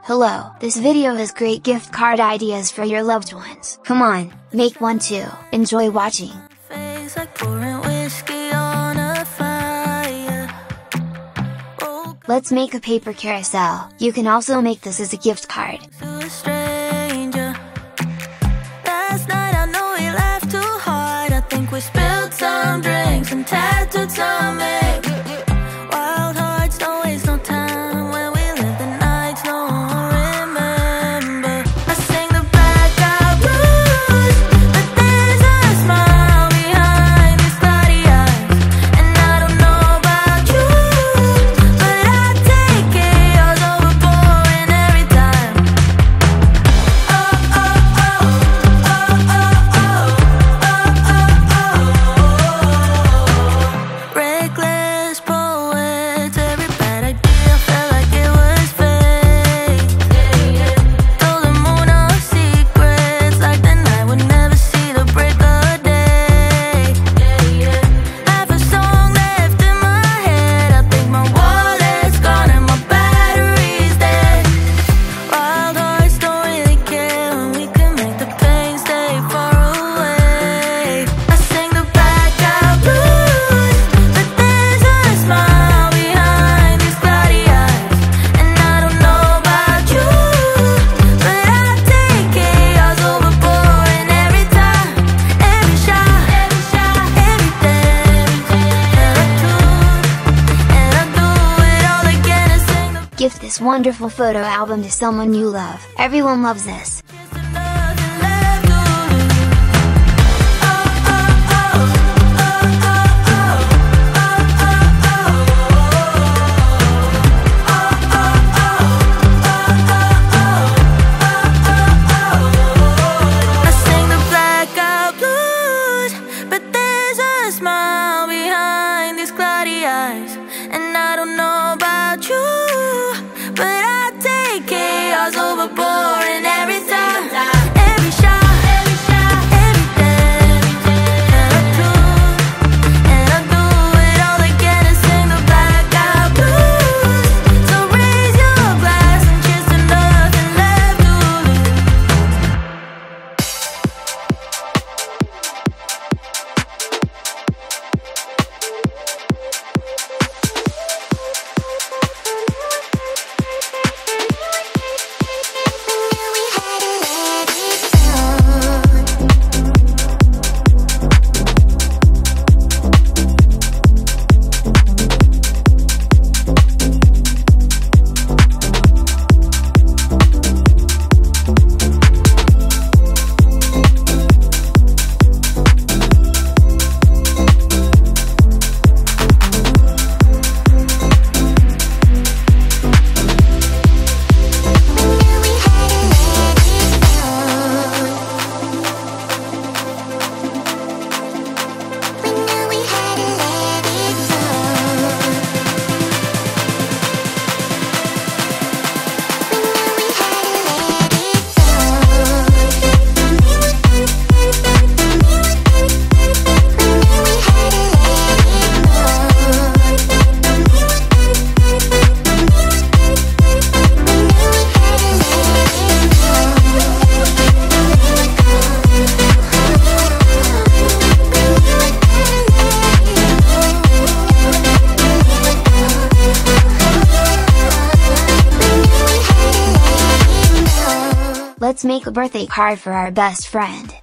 Hello, this video has great gift card ideas for your loved ones. Come on, make one too. Enjoy watching. Let's make a paper carousel. You can also make this as a gift card. Last night I know we laughed too hard. I think we spilled some drinks and tattooed some ink. Wild hearts don't waste no time. When we live the nights no one remember. I sing the blackout blues, but there's a smile behind these cloudy eyes. And I don't know about you, but I take chaos overboard every time. Oh, oh, oh, oh, oh, oh, oh, oh, oh. Reckless poets, every bad idea felt like it was fake. Told the moon our secrets, like the night would never see the break of day. Half a song left in my head. I think my wallet's gone and my battery's dead. Wild hearts don't really care when we can make the pain stay far away. I sing the blackout blues, but there's a smile behind these cloudy eyes. And I don't know about you, but I take chaos overboard every time, every shot, everything that I do. And I do it all again and sing the Gift this wonderful photo album to someone you love. Everyone loves this. nothing left to lose. Oh, oh, oh, oh, oh, I sing the blackout blues, but there's a smile behind these cloudy eyes. And I don't know about you, but I take chaos overboard and every time, every shot, everything that I do. And I do it all again and sing the blackout blues. So raise your glass and cheers to nothing left to lose. Let's make a birthday card for our best friend.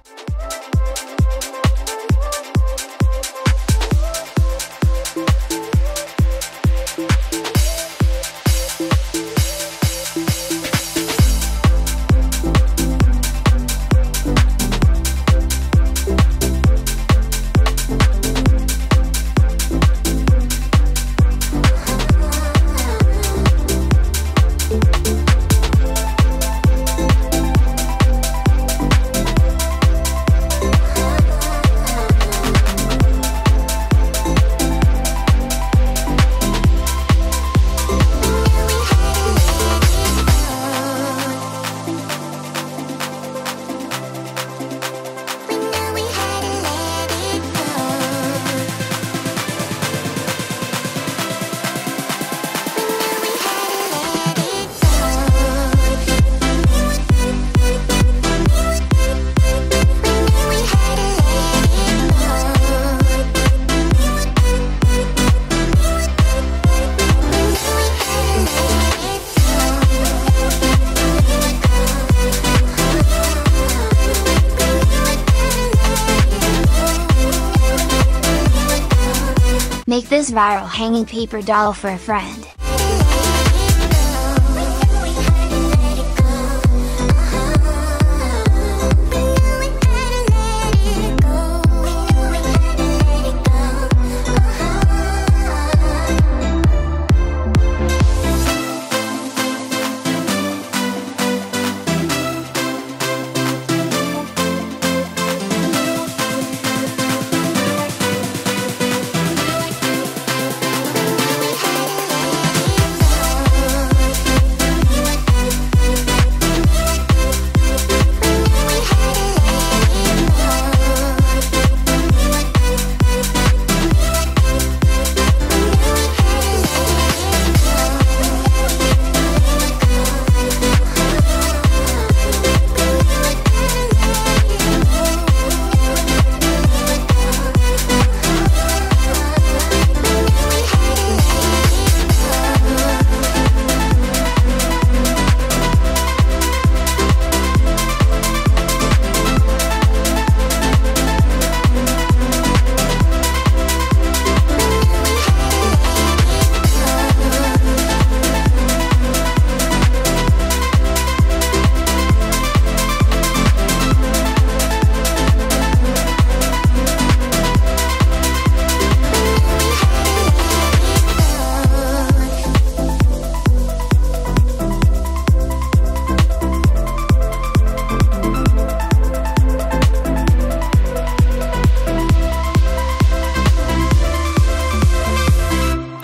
this viral hanging paper doll for a friend.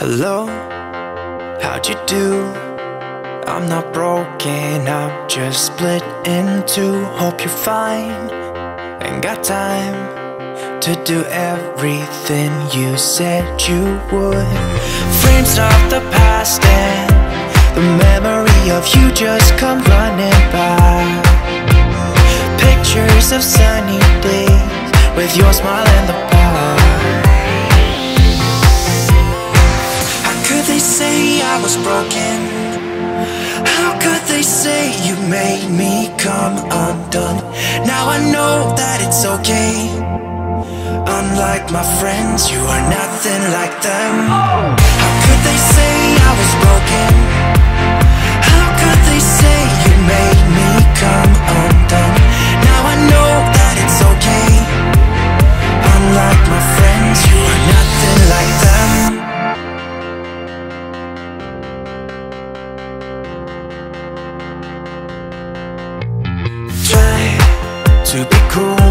Hello, how'd you do? I'm not broken, I'm just split in two. Hope you're fine, ain't got time to do everything you said you would. Frames of the past and the memory of you just come running by. Pictures of sunny days with your smile in the bar. They say I was broken. How could they say you made me come undone? Now I know that it's okay. Unlike my friends, you are nothing like them. How could they say I was broken? How could they say you made me come undone? Now I know that it's okay. Unlike my friends, you are nothing like them. To be cool,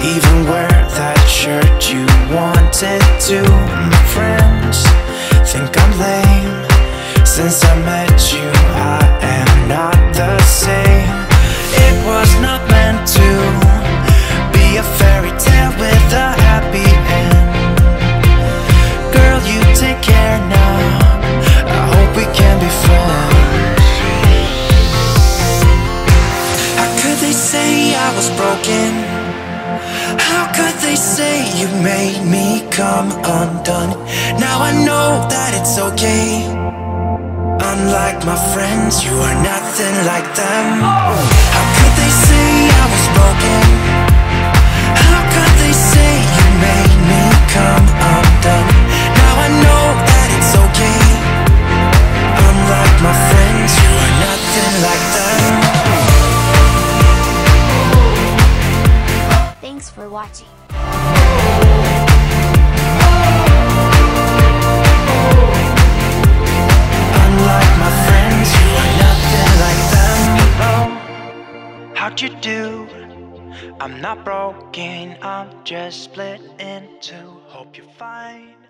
even wear that shirt you wanted to. My friends think I'm lame. Since I met you, I am not the same. It was not meant to be a fairy tale with a happy end. Girl, you take care now. I hope we can be friends. They say I was broken. How could they say you made me come undone? Now I know that it's okay. Unlike my friends, you are nothing like them. How could they say I was broken? How could they say you made me come undone? Now I know that it's okay. Unlike my friends, you are nothing like them. Thanks for watching. Unlike my friends, you are nothing like them. Hello, how'd you do? I'm not broken, I'm just split in two. Hope you're fine.